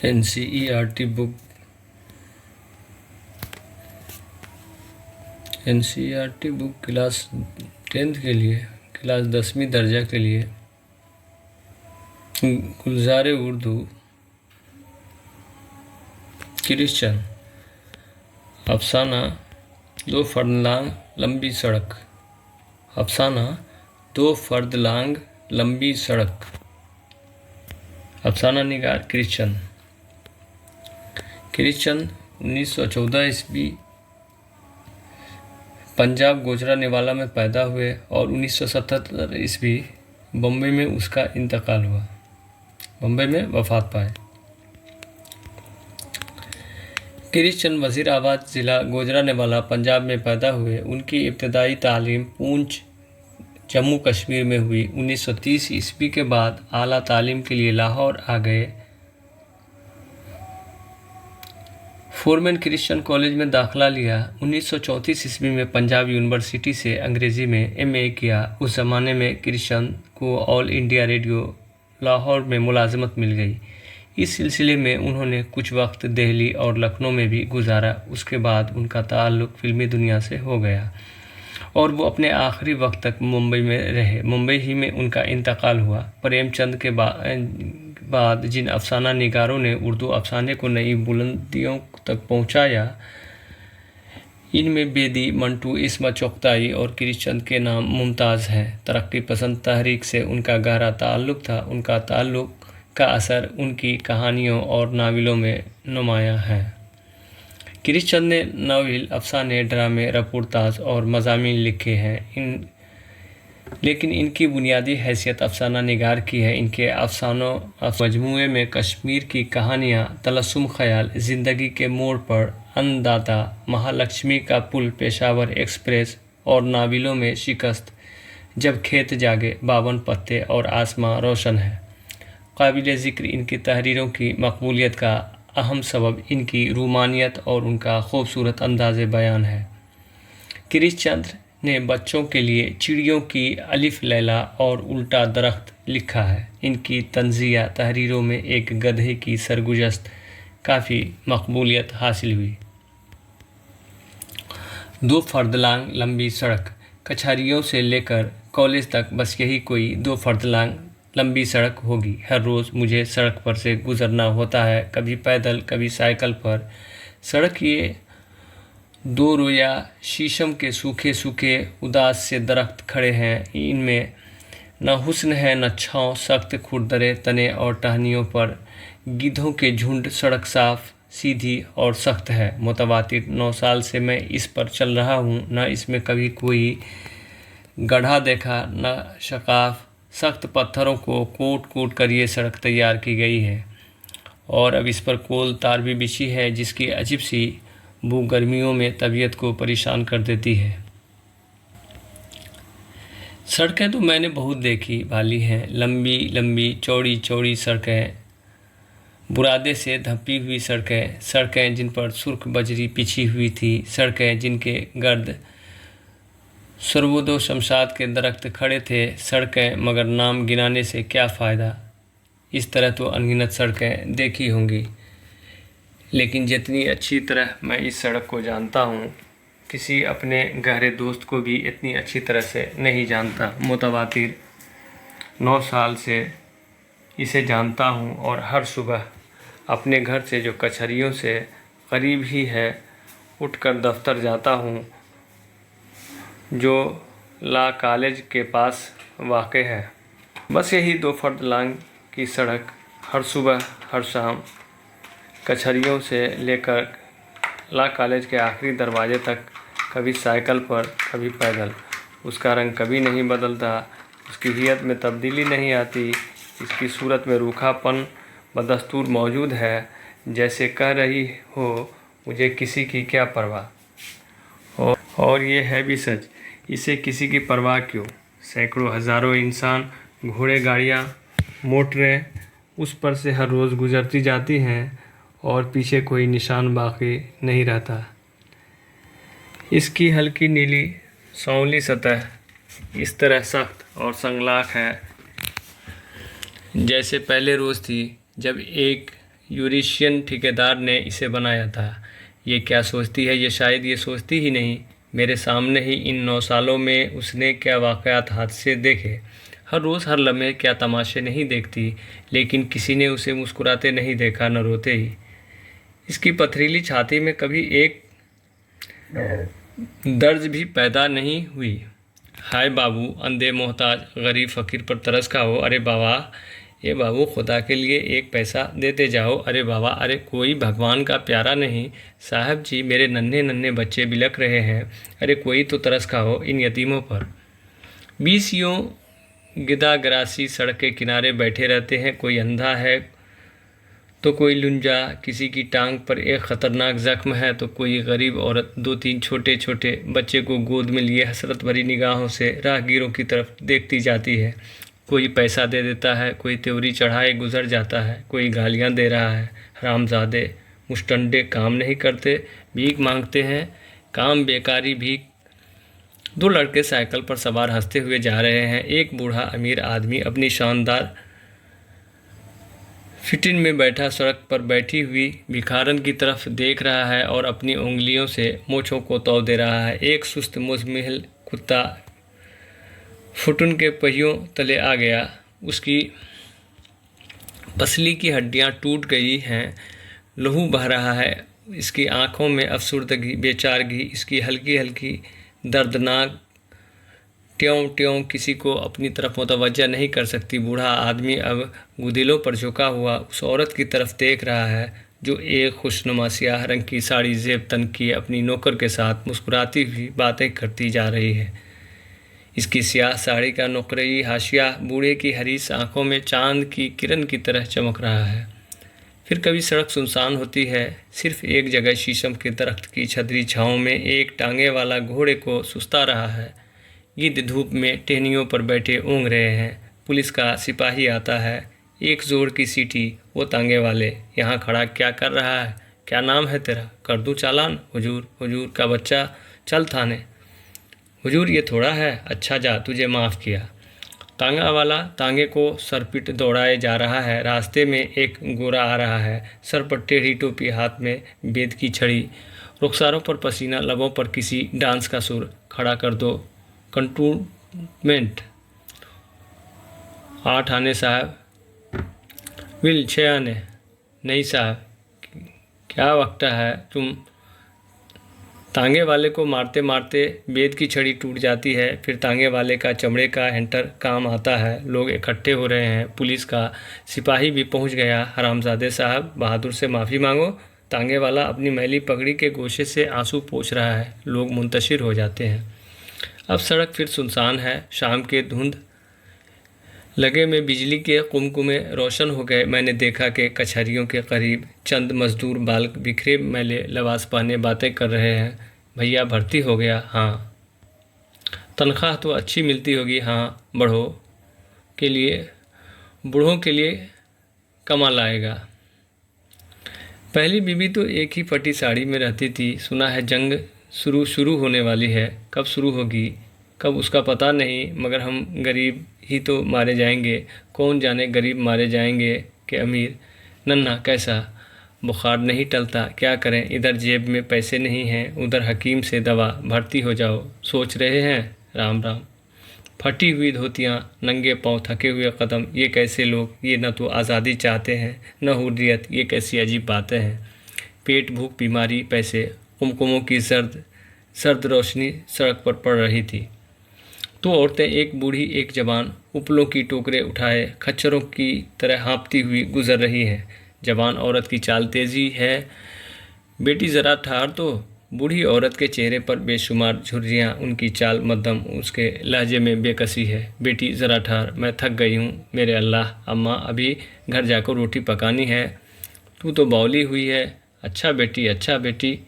NCERT book class 10th के लिए, class 10वीं दर्जा के लिए गुलजार उर्दू क्रिश्चियन। अफसाना दो फर्लांग लंबी सड़क। अफसाना दो फर्लांग लंबी सड़क। अफसाना निगार क्रिश्चियन। 1914 ईस्वी पंजाब गुजरांवाला में पैदा हुए और 1977 ईस्वी बम्बई में उसका इंतकाल हुआ, बम्बई में वफात पाए। क्रिश्चियन वजीराबाद ज़िला गुजरांवाला पंजाब में पैदा हुए। उनकी इब्तदाई तालीम पूंछ जम्मू कश्मीर में हुई। 1930 ईस्वी के बाद आला तालीम के लिए लाहौर आ गए। फोरमैन क्रिश्चियन कॉलेज में दाखिला लिया। 1934 ईस्वी में पंजाब यूनिवर्सिटी से अंग्रेज़ी में एमए किया। उस ज़माने में क्रिश्चियन को ऑल इंडिया रेडियो लाहौर में मुलाजमत मिल गई। इस सिलसिले में उन्होंने कुछ वक्त दिल्ली और लखनऊ में भी गुजारा। उसके बाद उनका ताल्लुक़ फिल्मी दुनिया से हो गया और वो अपने आखिरी वक्त तक मुंबई में रहे। मुंबई ही में उनका इंतकाल हुआ। प्रेमचंद के बाद जिन अफसाना निगारों ने उर्दू अफसाने को नई बुलंदियों तक पहुंचाया, इनमें बेदी, मंटू, इस्मत चुगताई और क्रिश्चियन के नाम मुमताज़ हैं। तरक्की पसंद तहरीक से उनका गहरा ताल्लुक़ था। उनका ताल्लुक़ का असर उनकी कहानियों और नावलों में नुमायाँ है। क्रिश्चियन ने नावल, अफसाने, ड्रामे, रिपोर्टाज और मज़ामीन लिखे हैं, लेकिन इनकी बुनियादी हैसियत अफसाना निगार की है। इनके अफसानों मजमूए में कश्मीर की कहानियाँ, तलस्सुम ख़याल, ज़िंदगी के मोड़ पर, अन्नदाता, महालक्ष्मी का पुल, पेशावर एक्सप्रेस और नावलों में शिकस्त, जब खेत जागे, 52 पत्ते और आसमां रोशन है। काबिल ज़िक्र इनकी तहरीरों की मकबूलियत का अहम सबब इनकी रूमानियत और उनका खूबसूरत अंदाज़ बयान है। क्रिश्चियन ने बच्चों के लिए चिड़ियों की अलिफ लैला और उल्टा दरख्त लिखा है। इनकी तंज़िया तहरीरों में एक गधे की सरगुज़श्त काफ़ी मकबूलियत हासिल हुई। दो फर्लांग लंबी सड़क। कचहरियों से लेकर कॉलेज तक बस यही कोई 2 फर्लांग लंबी सड़क होगी। हर रोज़ मुझे सड़क पर से गुज़रना होता है, कभी पैदल, कभी साइकिल पर। सड़क ये 2 रोया शीशम के सूखे सूखे उदास से दरख्त खड़े हैं। इनमें न हुस्न है न छाँव। सख्त खुरदरे तने और टहनियों पर गिद्धों के झुंड। सड़क साफ, सीधी और सख्त है, मुतवातिर। 9 साल से मैं इस पर चल रहा हूँ। न इसमें कभी कोई गड्ढा देखा, न शकाफ। सख्त पत्थरों को कोट कोट कर ये सड़क तैयार की गई है और अब इस पर कोल तार भी बिछी है, जिसकी अजीब सी बू गर्मियों में तबीयत को परेशान कर देती है। सड़कें तो मैंने बहुत देखी भाली हैं, लंबी लंबी चौड़ी चौड़ी सड़कें, बुरादे से धंपी हुई सड़कें, सड़कें जिन पर सुर्ख बजरी पिछी हुई थी, सड़कें जिनके गर्द सर्वोदय शमशाद के दरख्त खड़े थे, सड़कें मगर नाम गिनाने से क्या फ़ायदा। इस तरह तो अनगिनत सड़कें देखी होंगी, लेकिन जितनी अच्छी तरह मैं इस सड़क को जानता हूँ, किसी अपने गहरे दोस्त को भी इतनी अच्छी तरह से नहीं जानता। मुतवातिर 9 साल से इसे जानता हूँ और हर सुबह अपने घर से जो कचहरियों से करीब ही है, उठकर दफ्तर जाता हूँ, जो ला कॉलेज के पास वाक़ है। बस यही 2 फर्लांग की सड़क हर सुबह हर शाम कचहरियों से लेकर ला कॉलेज के आखिरी दरवाजे तक, कभी साइकिल पर, कभी पैदल। उसका रंग कभी नहीं बदलता, उसकी हियत में तब्दीली नहीं आती। इसकी सूरत में रूखापन बदस्तूर मौजूद है, जैसे कह रही हो मुझे किसी की क्या परवाह। और ये है भी सच, इसे किसी की परवाह क्यों। सैकड़ों हज़ारों इंसान, घोड़े, गाड़ियाँ, मोटरें उस पर से हर रोज़ गुजरती जाती हैं और पीछे कोई निशान बाकी नहीं रहता। इसकी हल्की नीली सांवली सतह इस तरह सख्त और संगलाख है, जैसे पहले रोज़ थी जब एक यूरेशियन ठेकेदार ने इसे बनाया था। ये क्या सोचती है, ये शायद ये सोचती ही नहीं। मेरे सामने ही इन 9 सालों में उसने क्या वाक़यात हादसे देखे, हर रोज़ हर लम्हे क्या तमाशे नहीं देखती, लेकिन किसी ने उसे मुस्कुराते नहीं देखा, न रोते ही। इसकी पथरीली छाती में कभी एक दर्द भी पैदा नहीं हुई। हाय बाबू, अंधे मोहताज गरीब फ़कीर पर तरस खाओ। अरे बाबा, ये बाबू, खुदा के लिए एक पैसा देते जाओ। अरे बाबा, अरे कोई भगवान का प्यारा नहीं। साहब जी, मेरे नन्हे नन्हे बच्चे बिलख रहे हैं। अरे कोई तो तरस खाओ इन यतीमों पर। 20 यूँ गिदा गरासी सड़क के किनारे बैठे रहते हैं। कोई अंधा है तो कोई लुंजा, किसी की टांग पर एक ख़तरनाक ज़ख्म है तो कोई गरीब औरत 2-3 छोटे छोटे बच्चे को गोद में लिए हसरत भरी निगाहों से राहगीरों की तरफ देखती जाती है। कोई पैसा दे देता है, कोई त्योरी चढ़ाए गुजर जाता है, कोई गालियां दे रहा है। हरामजादे मुस्टंडे काम नहीं करते, भीख मांगते हैं, काम बेकारी भीख। 2 लड़के साइकिल पर सवार हंसते हुए जा रहे हैं। एक बूढ़ा अमीर आदमी अपनी शानदार फिटिन में बैठा सड़क पर बैठी हुई भिखारन की तरफ देख रहा है और अपनी उंगलियों से मूंछों को तौल दे रहा है। एक सुस्त मुज़मिल कुत्ता फुटन के पहियों तले आ गया। उसकी पसली की हड्डियां टूट गई हैं, लहू बह रहा है। इसकी आंखों में अफसुर्दगी, बेचारगी, इसकी हल्की हल्की दर्दनाक ट्यों ट्यों किसी को अपनी तरफ मुतवज्जा नहीं कर सकती। बूढ़ा आदमी अब गुदिलों पर झुका हुआ उस औरत की तरफ देख रहा है जो एक खुशनुमा स्याह रंग की साड़ी ज़ेब तन की अपनी नौकर के साथ मुस्कुराती हुई बातें करती जा रही है। इसकी स्याह साड़ी का नौकरई हाशिया बूढ़े की हरीस आंखों में चांद की किरण की तरह चमक रहा है। फिर कभी सड़क सुनसान होती है। सिर्फ एक जगह शीशम के दरख्त की छतरी छाँव में एक टांगे वाला घोड़े को सुस्ता रहा है। गिद्ध धूप में टहनियों पर बैठे ऊँघ रहे हैं। पुलिस का सिपाही आता है। एक जोर की सीटी। वो तांगे वाले, यहाँ खड़ा क्या कर रहा है? क्या नाम है तेरा? कर दूँ चालान? हुजूर, हुजूर का बच्चा, चल थाने। हुजूर, ये थोड़ा है। अच्छा जा, तुझे माफ़ किया। तांगा वाला तांगे को सरपिट दौड़ाए जा रहा है। रास्ते में एक गोरा आ रहा है, सर पर टेढ़ी टोपी, हाथ में बेत की छड़ी, रुखसारों पर पसीना, लबों पर किसी डांस का सुर। खड़ा कर दो। कंटोनमेंट 8 आने साहब। विल 6 आने। नहीं साहब, क्या वक्ता है तुम? तांगे वाले को मारते मारते बेत की छड़ी टूट जाती है। फिर तांगे वाले का चमड़े का हैंटर काम आता है। लोग इकट्ठे हो रहे हैं। पुलिस का सिपाही भी पहुंच गया। हरामजादे साहब, बहादुर से माफ़ी मांगो। तांगे वाला अपनी मैली पगड़ी के गोशे से आंसू पोंछ रहा है। लोग मुंतशिर हो जाते हैं। अब सड़क फिर सुनसान है। शाम के धुंध लगे में बिजली के कुमकुमे रोशन हो गए। मैंने देखा कि कचहरियों के करीब चंद मजदूर बालक बिखरे मैले लिबास पहने बातें कर रहे हैं। भैया भर्ती हो गया? हाँ। तनख्वाह तो अच्छी मिलती होगी? हाँ। बूढ़ों के लिए कमाल आएगा। पहली बीबी तो एक ही फटी साड़ी में रहती थी। सुना है जंग शुरू होने वाली है। कब शुरू होगी, कब, उसका पता नहीं, मगर हम गरीब ही तो मारे जाएंगे। कौन जाने गरीब मारे जाएंगे कि अमीर। नन्हा कैसा? बुखार नहीं टलता, क्या करें? इधर जेब में पैसे नहीं हैं, उधर हकीम से दवा। भर्ती हो जाओ। सोच रहे हैं? राम राम। फटी हुई धोतियाँ, नंगे पांव, थके हुए कदम, ये कैसे लोग? ये न तो आज़ादी चाहते हैं न हुर्रियत। ये कैसी अजीब बातें हैं। पेट, भूख, बीमारी, पैसे। कुमकुमों की सर्द रोशनी सड़क पर पड़ रही थी। 2 औरतें, एक बूढ़ी एक जवान, उपलों की टोकरे उठाए खच्चरों की तरह हाँपती हुई गुजर रही हैं। जवान औरत की चाल तेज़ी है। बेटी ज़रा ठहर तो। बूढ़ी औरत के चेहरे पर बेशुमार झुर्रियाँ, उनकी चाल मध्यम, उसके लहजे में बेकसी है। बेटी ज़रा ठहर, मैं थक गई हूँ। मेरे अल्लाह, अम्मा अभी घर जाकर रोटी पकानी है। तू तो बौली हुई है। अच्छा बेटी, अच्छा बेटी।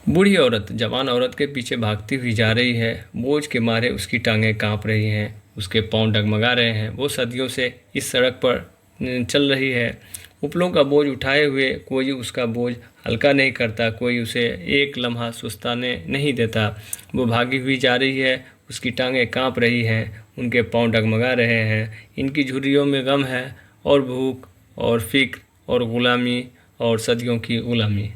बूढ़ी औरत जवान औरत के पीछे भागती हुई जा रही है। बोझ के मारे उसकी टांगें कांप रही हैं, उसके पांव डगमगा रहे हैं। वो सदियों से इस सड़क पर चल रही है, उपलों का बोझ उठाए हुए। कोई उसका बोझ हल्का नहीं करता, कोई उसे एक लम्हा सुस्ताने नहीं देता। वो भागी हुई जा रही है, उसकी टांगें कांप रही हैं, उनके पांव डगमगा रहे हैं। इनकी झुर्रियों में गम है और भूख और फिक्र और ग़ुलामी और सदियों की ग़ुलामी।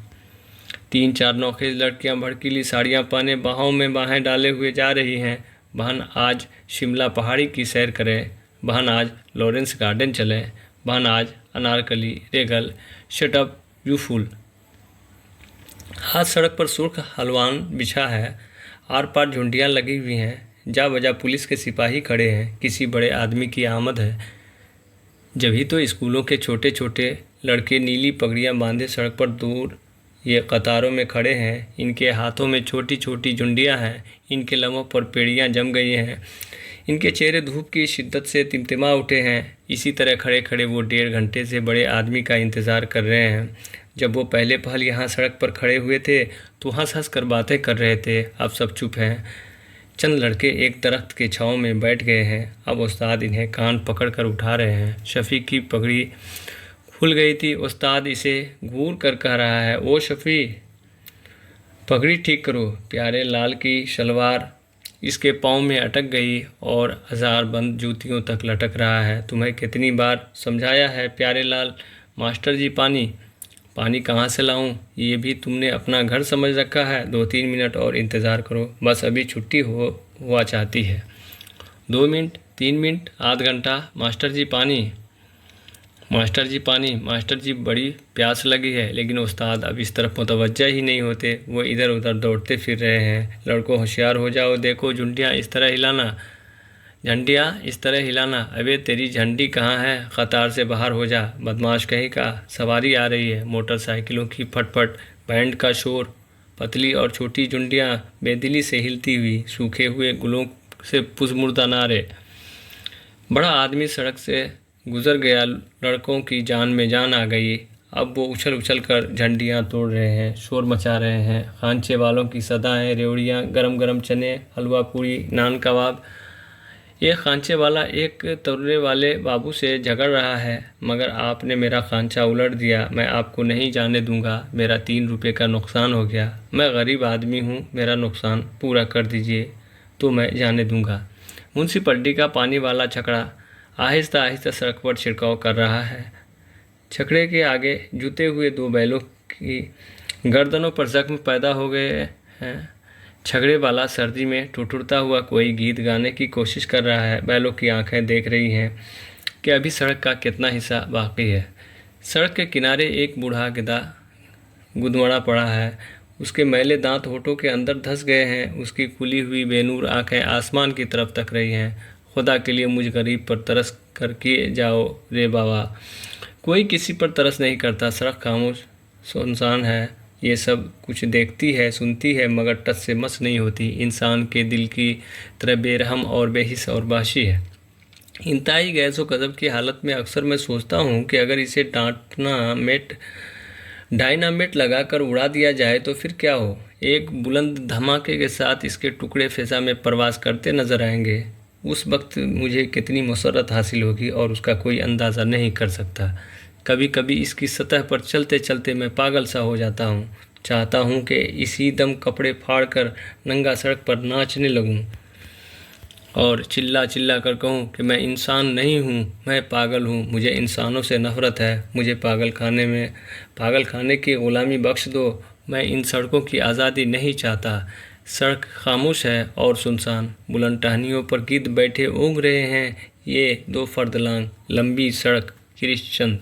3-4 नौखेज लड़कियां भड़कीली साड़ियां पहने बाहों में बाहें डाले हुए जा रही हैं। बहन आज शिमला पहाड़ी की सैर करें, बहन आज लॉरेंस गार्डन चलें, बहन आज Anarkali, Regal, shut up you fool. आज सड़क पर सुर्ख हलवान बिछा है, आर पार झुंडियाँ लगी हुई हैं, जा बजा पुलिस के सिपाही खड़े हैं, किसी बड़े आदमी की आमद है। जभी तो स्कूलों के छोटे छोटे लड़के नीली पगड़ियाँ बांधे सड़क पर दूर ये कतारों में खड़े हैं। इनके हाथों में छोटी छोटी झुंडियाँ हैं, इनके लबों पर पेड़ियाँ जम गई हैं, इनके चेहरे धूप की शिद्दत से तिमतिमा उठे हैं। इसी तरह खड़े खड़े वो 1.5 घंटे से बड़े आदमी का इंतज़ार कर रहे हैं। जब वो पहले पहल यहाँ सड़क पर खड़े हुए थे तो हंस हंस कर बातें कर रहे थे, अब सब चुप हैं। चंद लड़के एक दरख्त के छाँव में बैठ गए हैं, अब उस्ताद इन्हें कान पकड़ कर उठा रहे हैं। शफ़ी की पगड़ी खुल गई थी, उस्ताद इसे घूर कर कह रहा है, ओ शफ़ी पगड़ी ठीक करो। प्यारे लाल की शलवार इसके पाँव में अटक गई और 1000 बंद जूतियों तक लटक रहा है। तुम्हें कितनी बार समझाया है प्यारे लाल। मास्टर जी पानी कहाँ से लाऊं? ये भी तुमने अपना घर समझ रखा है। 2-3 मिनट और इंतज़ार करो, बस अभी छुट्टी हुआ चाहती है। 2 मिनट, 3 मिनट, आध घंटा। मास्टर जी पानी, मास्टर जी पानी। मास्टर जी बड़ी प्यास लगी है। लेकिन उस्ताद अब इस तरफ मुतवज्जा ही नहीं होते, वो इधर उधर दौड़ते फिर रहे हैं। लड़कों होशियार हो जाओ, देखो झुंडियाँ इस तरह हिलाना, झंडियाँ इस तरह हिलाना। अबे तेरी झंडी कहाँ है? कतार से बाहर हो जा, बदमाश कहीं का। सवारी आ रही है, मोटरसाइकिलों की फटफट, बैंड का शोर, पतली और छोटी झुंडियाँ बेदिली से हिलती हुई, सूखे हुए गुलों से पुज़मुर्दा नारे। बड़ा आदमी सड़क से गुजर गया, लड़कों की जान में जान आ गई। अब वो उछल उछल कर झंडियाँ तोड़ रहे हैं, शोर मचा रहे हैं। खांचे वालों की सदाएँ, रेवड़ियाँ, गरम गरम चने, हलवा पूरी, नान कबाब। एक खांचे वाला एक तर्रे वाले बाबू से झगड़ रहा है, मगर आपने मेरा खांचा उलट दिया, मैं आपको नहीं जाने दूंगा। मेरा 3 रुपये का नुकसान हो गया। मैं गरीब आदमी हूँ, मेरा नुकसान पूरा कर दीजिए तो मैं जाने दूंगा। म्यूनसिपलिटी का पानी वाला छकड़ा आहिस्ता आहिस्ता सड़क पर छिड़काव कर रहा है। छकड़े के आगे जुते हुए 2 बैलों की गर्दनों पर जख्म पैदा हो गए हैं। छगड़े वाला सर्दी में ठुठुरता हुआ कोई गीत गाने की कोशिश कर रहा है। बैलों की आंखें देख रही हैं कि अभी सड़क का कितना हिस्सा बाकी है। सड़क के किनारे एक बूढ़ा गधा गुदमड़ा पड़ा है, उसके मैले दांत होठों के अंदर धंस गए हैं। उसकी खुली हुई बेनूर आंखें आसमान की तरफ तक रही हैं। खुदा के लिए मुझ गरीब पर तरस कर किए जाओ रे बाबा। कोई किसी पर तरस नहीं करता। सड़क खामोश सुनसान है। ये सब कुछ देखती है, सुनती है, मगर टस से मस नहीं होती। इंसान के दिल की तरह बेरहम और बेहिस और वहशी है। इंतहाई गैज़ो गज़ब की हालत में अक्सर मैं सोचता हूँ कि अगर इसे डायनामेट लगाकर उड़ा दिया जाए तो फिर क्या हो। एक बुलंद धमाके के साथ इसके टुकड़े फ़िज़ा में परवास करते नजर आएंगे। उस वक्त मुझे कितनी मुसर्रत हासिल होगी और उसका कोई अंदाज़ा नहीं कर सकता। कभी कभी इसकी सतह पर चलते चलते मैं पागल सा हो जाता हूँ। चाहता हूँ कि इसी दम कपड़े फाड़ कर नंगा सड़क पर नाचने लगूँ और चिल्ला चिल्ला कर कहूँ कि मैं इंसान नहीं हूँ, मैं पागल हूँ, मुझे इंसानों से नफ़रत है, मुझे पागल खाने की ग़ुलामी बख्श दो, मैं इन सड़कों की आज़ादी नहीं चाहता। सड़क खामोश है और सुनसान। बुलंद टहनियों पर गिद्ध बैठे ऊँघ रहे हैं। ये 2 फर्द लांग लंबी सड़क। गिरीश चंद।